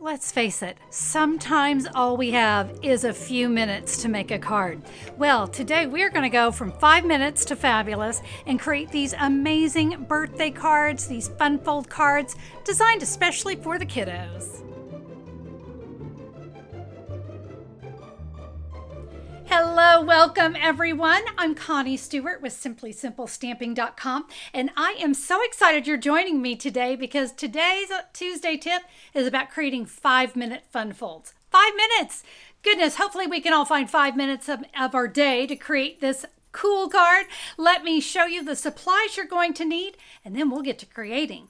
Let's face it, sometimes all we have is a few minutes to make a card. Well, today we're going to go from 5 minutes to fabulous and create these amazing birthday cards, these fun fold cards designed especially for the kiddos. Hello, welcome everyone. I'm Connie Stewart with SimplySimpleStamping.com, and I am so excited you're joining me today because today's Tuesday tip is about creating 5-minute fun folds. 5 minutes! Goodness, hopefully we can all find 5 minutes of our day to create this cool card. Let me show you the supplies you're going to need, and then we'll get to creating.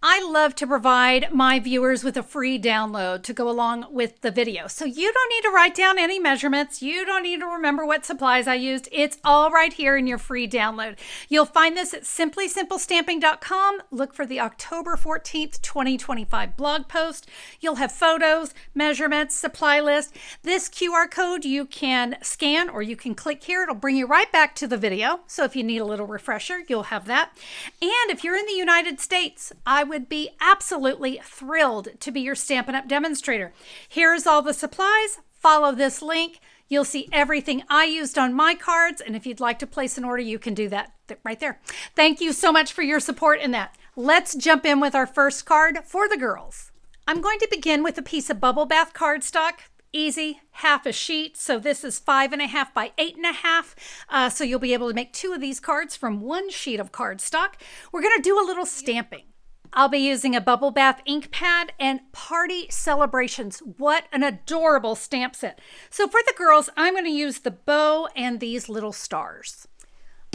I love to provide my viewers with a free download to go along with the video. So you don't need to write down any measurements. You don't need to remember what supplies I used. It's all right here in your free download. You'll find this at SimplySimpleStamping.com. Look for the October 14th, 2025 blog post. You'll have photos, measurements, supply list. This QR code you can scan or you can click here. It'll bring you right back to the video. So if you need a little refresher, you'll have that. And if you're in the United States, I would be absolutely thrilled to be your Stampin' Up! Demonstrator. Here's all the supplies. Follow this link. You'll see everything I used on my cards, and if you'd like to place an order, you can do that right there. Thank you so much for your support in that. Let's jump in with our first card for the girls. I'm going to begin with a piece of bubble bath cardstock. Easy, half a sheet. So this is 5.5 by 8.5. So you'll be able to make 2 of these cards from 1 sheet of cardstock. We're going to do a little stamping. I'll be using a bubble bath ink pad and Party Celebrations. What an adorable stamp set. So for the girls, I'm going to use the bow and these little stars.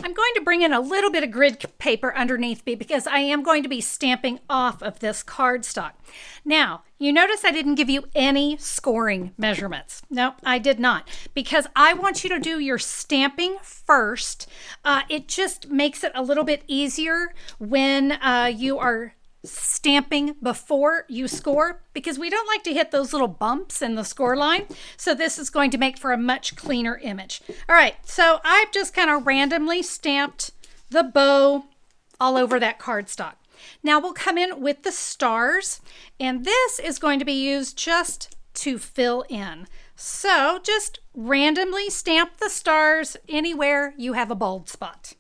I'm going to bring in a little bit of grid paper underneath me because I am going to be stamping off of this cardstock. Now, you notice I didn't give you any scoring measurements. No, I did not, because I want you to do your stamping first. It just makes it a little bit easier when you are stamping before you score, because we don't like to hit those little bumps in the score line. So this is going to make for a much cleaner image. All right, so I've just kind of randomly stamped the bow all over that cardstock. Now we'll come in with the stars, and this is going to be used just to fill in. So just randomly stamp the stars anywhere you have a bald spot.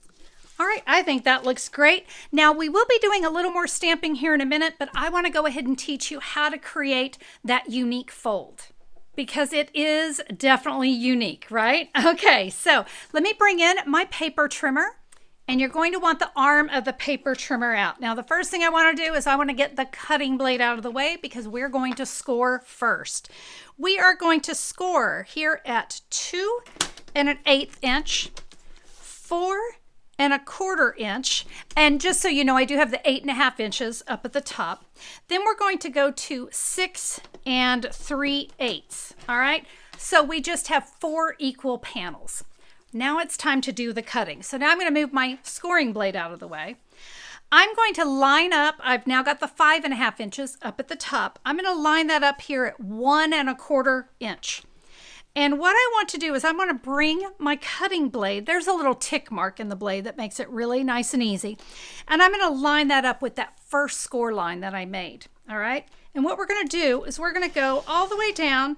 All right, I think that looks great. Now we will be doing a little more stamping here in a minute, but I want to go ahead and teach you how to create that unique fold, because it is definitely unique, right? Okay, so let me bring in my paper trimmer, and you're going to want the arm of the paper trimmer out. Now the first thing I want to do is I want to get the cutting blade out of the way because we're going to score first. We are going to score here at 2 1/8 inch, 4 1/4 inch, and just so you know, I do have the 8.5 inches up at the top. Then we're going to go to 6 3/8. All right, so we just have 4 equal panels. Now it's time to do the cutting. So now I'm going to move my scoring blade out of the way. I'm going to line up, I've now got the 5.5 inches up at the top. I'm going to line that up here at 1 1/4 inch. And what I want to do is I want to bring my cutting blade, there's a little tick mark in the blade that makes it really nice and easy. And I'm going to line that up with that first score line that I made. All right. And what we're going to do is we're going to go all the way down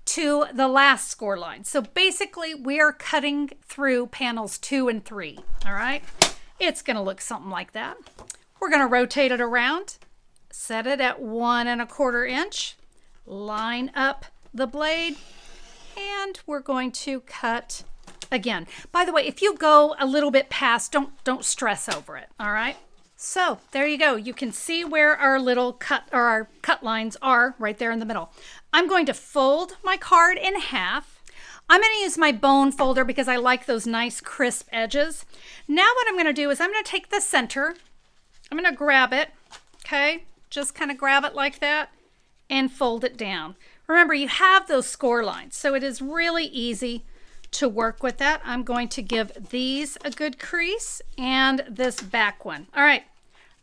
to the last score line. So basically we're cutting through panels 2 and 3. All right. It's going to look something like that. We're going to rotate it around, set it at 1 1/4 inch, line up the blade, and we're going to cut again. By the way, if you go a little bit past, don't stress over it, all right? So there you go. You can see where our little our cut lines are right there in the middle. I'm going to fold my card in half. I'm going to use my bone folder because I like those nice crisp edges. Now what I'm going to do is I'm going to take the center. I'm going to grab it, okay? Just kind of grab it like that and fold it down. Remember, you have those score lines, so it is really easy to work with that. I'm going to give these a good crease and this back one. All right,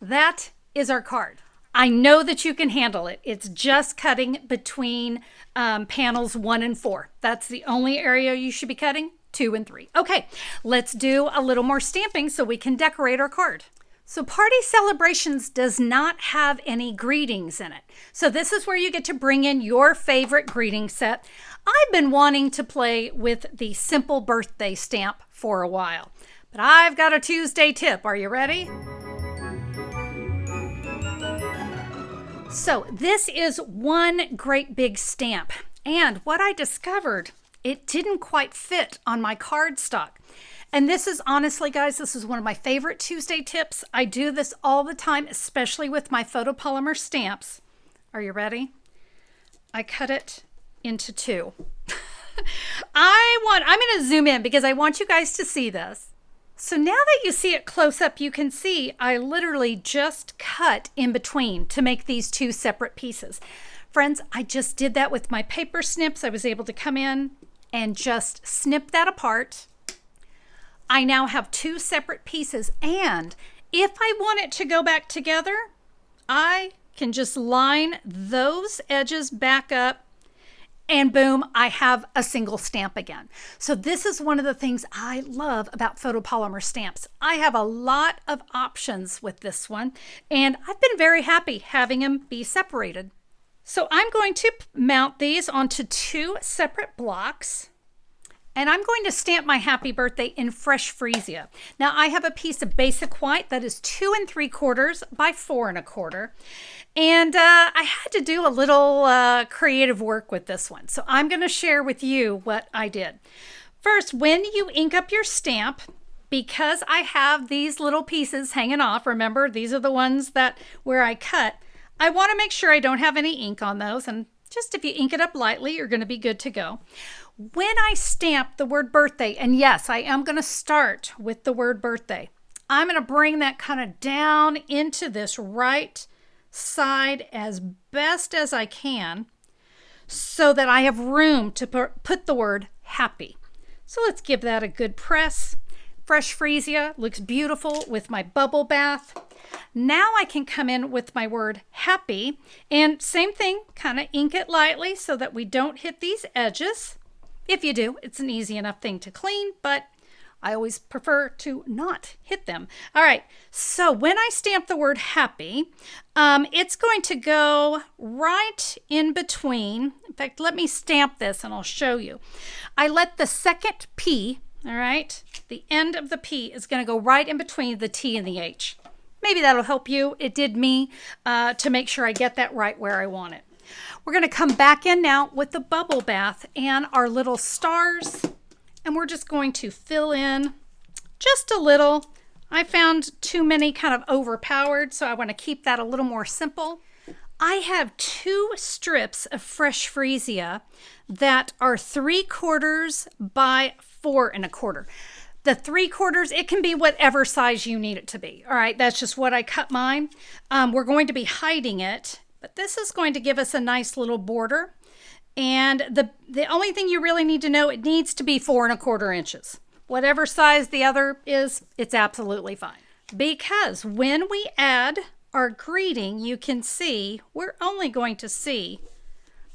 that is our card. I know that you can handle it. It's just cutting between panels 1 and 4. That's the only area you should be cutting, 2 and 3. Okay, let's do a little more stamping so we can decorate our card. So Party Celebrations does not have any greetings in it. So this is where you get to bring in your favorite greeting set. I've been wanting to play with the simple birthday stamp for a while, but I've got a Tuesday tip. Are you ready? So this is one great big stamp, and what I discovered, it didn't quite fit on my cardstock. And this is honestly, guys, this is one of my favorite Tuesday tips. I do this all the time, especially with my photopolymer stamps. Are you ready? I cut it into two. I'm going to zoom in because I want you guys to see this. So now that you see it close up, you can see I literally just cut in between to make these two separate pieces. Friends, I just did that with my paper snips. I was able to come in and just snip that apart. I now have two separate pieces, and if I want it to go back together, I can just line those edges back up, and boom, I have a single stamp again. So this is one of the things I love about photopolymer stamps. I have a lot of options with this one, and I've been very happy having them be separated. So I'm going to mount these onto two separate blocks. And I'm going to stamp my happy birthday in fresh freesia. Now I have a piece of basic white that is 2 3/4 by 4 1/4. And I had to do a little creative work with this one. So I'm going to share with you what I did. First, when you ink up your stamp, because I have these little pieces hanging off, remember these are the ones that where I cut, I want to make sure I don't have any ink on those. And just if you ink it up lightly, you're going to be good to go. When I stamp the word birthday, and yes, I am going to start with the word birthday, I'm going to bring that kind of down into this right side as best as I can so that I have room to put the word happy. So let's give that a good press. Fresh freesia looks beautiful with my bubble bath. Now I can come in with my word happy, and same thing, kind of ink it lightly so that we don't hit these edges. If you do, it's an easy enough thing to clean, but I always prefer to not hit them. All right, so when I stamp the word happy, it's going to go right in between. In fact, let me stamp this and I'll show you. I let the second P, all right, the end of the P is going to go right in between the T and the H. Maybe that'll help you. It did me to make sure I get that right where I want it. We're going to come back in now with the bubble bath and our little stars, and we're just going to fill in just a little. I found too many kind of overpowered, so I want to keep that a little more simple. I have two strips of fresh freesia that are 3/4 by 4 1/4. The 3/4, it can be whatever size you need it to be. All right, that's just what I cut mine. We're going to be hiding it, but this is going to give us a nice little border. And the only thing you really need to know, it needs to be 4 1/4 inches. Whatever size the other is, it's absolutely fine. Because when we add our greeting, you can see we're only going to see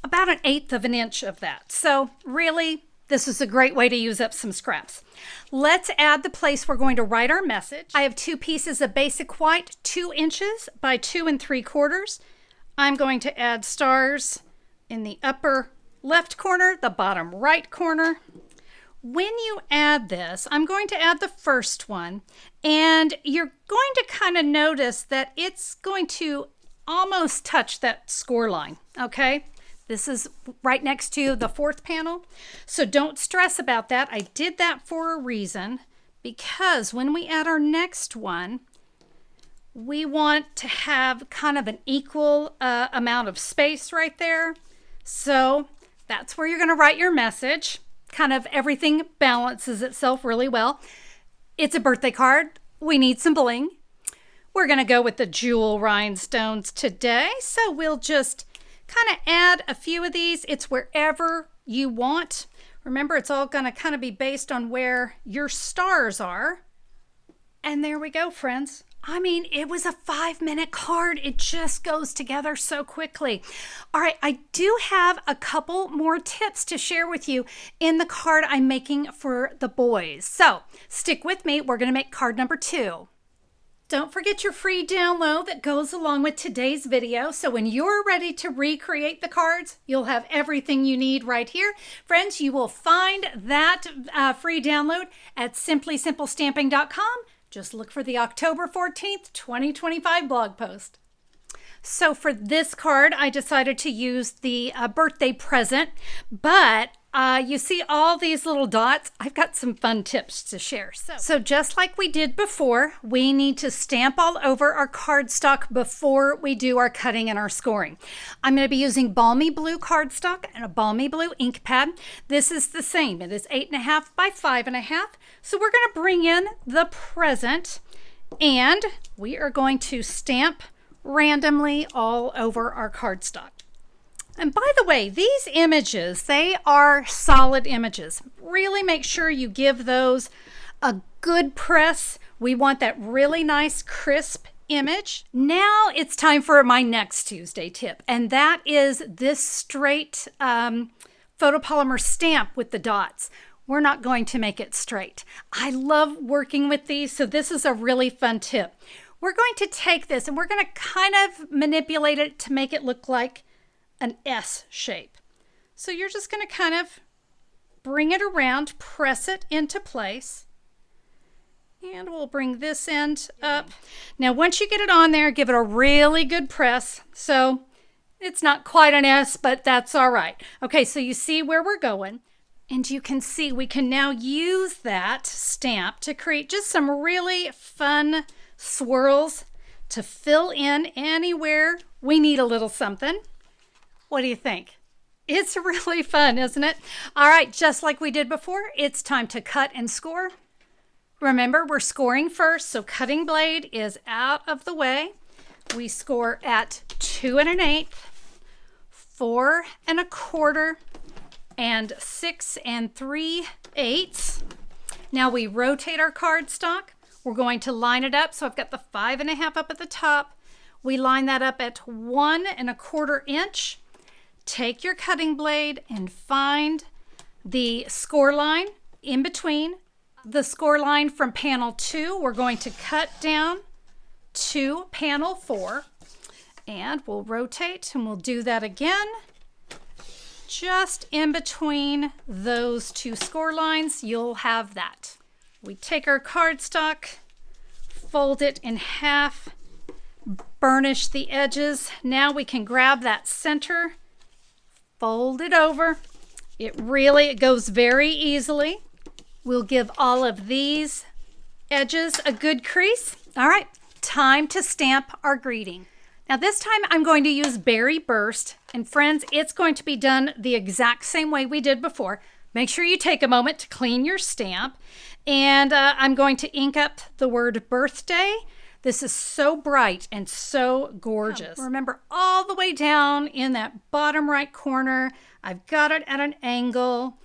about 1/8 of an inch of that. So really, this is a great way to use up some scraps. Let's add the place we're going to write our message. I have two pieces of basic white, 2 inches by 2 3/4. I'm going to add stars in the upper left corner, the bottom right corner. When you add this, I'm going to add the first one, and you're going to kind of notice that it's going to almost touch that score line, okay? This is right next to the 4th panel, so don't stress about that. I did that for a reason, because when we add our next one, we want to have kind of an equal amount of space right there. So that's where you're going to write your message. Kind of everything balances itself really well. It's a birthday card. We need some bling. We're going to go with the jewel rhinestones today. So we'll just kind of add a few of these. It's wherever you want. Remember, it's all going to kind of be based on where your stars are. And there we go, friends. I mean, it was a 5-minute card. It just goes together so quickly. All right, I do have a couple more tips to share with you in the card I'm making for the boys. So stick with me. We're going to make card number 2. Don't forget your free download that goes along with today's video. So when you're ready to recreate the cards, you'll have everything you need right here. Friends, you will find that free download at simplysimplestamping.com. Just look for the October 14th, 2025 blog post. So for this card, I decided to use the birthday present, but you see all these little dots. I've got some fun tips to share. So just like we did before, we need to stamp all over our cardstock before we do our cutting and our scoring. I'm going to be using balmy blue cardstock and a balmy blue ink pad. This is the same. It is 8.5 by 5.5. So we're going to bring in the present and we are going to stamp randomly all over our cardstock. And by the way, these images, they are solid images. Really make sure you give those a good press. We want that really nice crisp image. Now it's time for my next Tuesday tip, and that is this straight photopolymer stamp with the dots. We're not going to make it straight. I love working with these, so this is a really fun tip. We're going to take this and we're going to kind of manipulate it to make it look like an S shape. So you're just going to kind of bring it around, press it into place, and we'll bring this end up. Now once you get it on there, give it a really good press. So it's not quite an S, but that's all right. Okay, so you see where we're going. And you can see we can now use that stamp to create just some really fun swirls to fill in anywhere we need a little something. What do you think? It's really fun, isn't it? All right, just like we did before, it's time to cut and score. Remember, we're scoring first, so cutting blade is out of the way. We score at 2 1/8, 4 1/4, and 6 3/8. Now we rotate our cardstock. We're going to line it up. So I've got the 5.5 up at the top. We line that up at 1 1/4 inch. Take your cutting blade and find the score line in between. The score line from panel 2, we're going to cut down to panel 4. And we'll rotate and we'll do that again. Just in between those two score lines, you'll have that. We take our cardstock, fold it in half, burnish the edges. Now we can grab that center, fold it over. It goes very easily. We'll give all of these edges a good crease. All right, time to stamp our greeting. Now this time I'm going to use Berry Burst, and friends, it's going to be done the exact same way we did before. Make sure you take a moment to clean your stamp, and I'm going to ink up the word birthday. This is so bright and so gorgeous. Remember, all the way down in that bottom right corner, I've got it at an angle.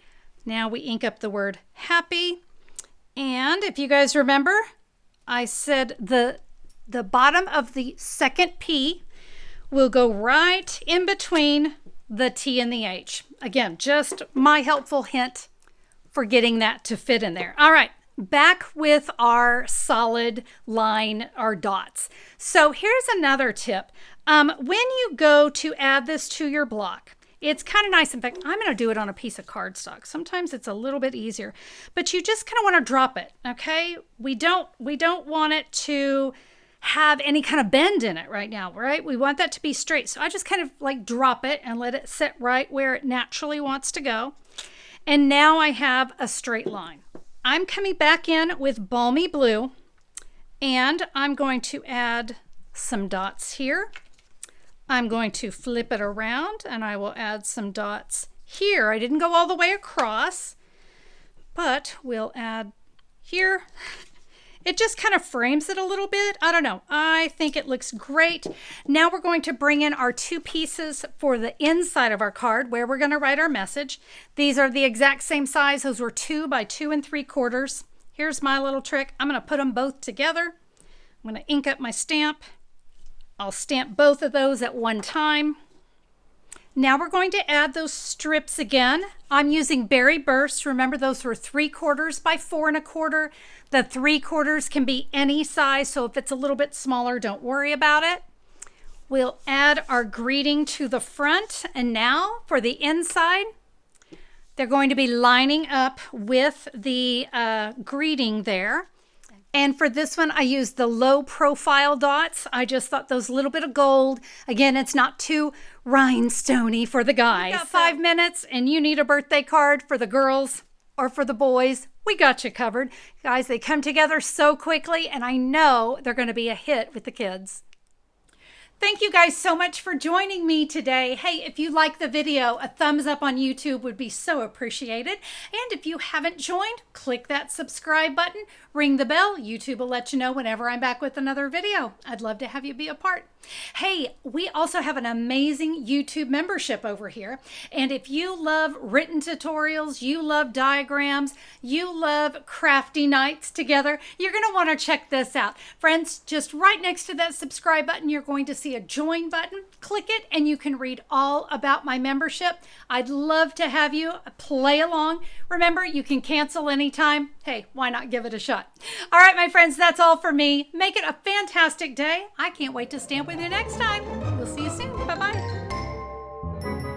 Now we ink up the word happy, and if you guys remember, I said the bottom of the second P will go right in between the T and the H. Again, just my helpful hint for getting that to fit in there. All right, back with our solid line, our dots. So here's another tip. When you go to add this to your block, it's kind of nice. In fact, I'm going to do it on a piece of cardstock. Sometimes it's a little bit easier, but you just kind of want to drop it, okay? We don't want it to have any kind of bend in it right now, right? We want that to be straight. So I just kind of like drop it and let it sit right where it naturally wants to go. And now I have a straight line. I'm coming back in with Balmy Blue, and I'm going to add some dots here. I'm going to flip it around and I will add some dots here. I didn't go all the way across, but we'll add here. It just kind of frames it a little bit. I don't know. I think it looks great. Now we're going to bring in our two pieces for the inside of our card where we're going to write our message. These are the exact same size. Those were 2 by 2 3/4. Here's my little trick. I'm going to put them both together. I'm going to ink up my stamp. I'll stamp both of those at one time. Now we're going to add those strips again. I'm using Berry Bursts. Remember, those were 3/4 by 4 1/4. The 3/4 can be any size, so if it's a little bit smaller, don't worry about it. We'll add our greeting to the front, and now for the inside, they're going to be lining up with the greeting there. And for this one, I used the low profile dots. I just thought those little bit of gold. Again, it's not too rhinestoney for the guys. You got 5 minutes and you need a birthday card for the girls or for the boys. We got you covered. Guys, they come together so quickly, and I know they're going to be a hit with the kids. Thank you guys so much for joining me today. Hey, if you like the video, a thumbs up on YouTube would be so appreciated. And if you haven't joined, click that subscribe button, ring the bell. YouTube will let you know whenever I'm back with another video. I'd love to have you be a part. Hey, we also have an amazing YouTube membership over here. And if you love written tutorials, you love diagrams, you love crafty nights together, you're going to want to check this out. Friends, just right next to that subscribe button, you're going to see a join button. Click it and you can read all about my membership. I'd love to have you play along. Remember, you can cancel anytime. Hey, why not give it a shot? All right, my friends, that's all for me. Make it a fantastic day. I can't wait to stamp with you next time. We'll see you soon. Bye-bye.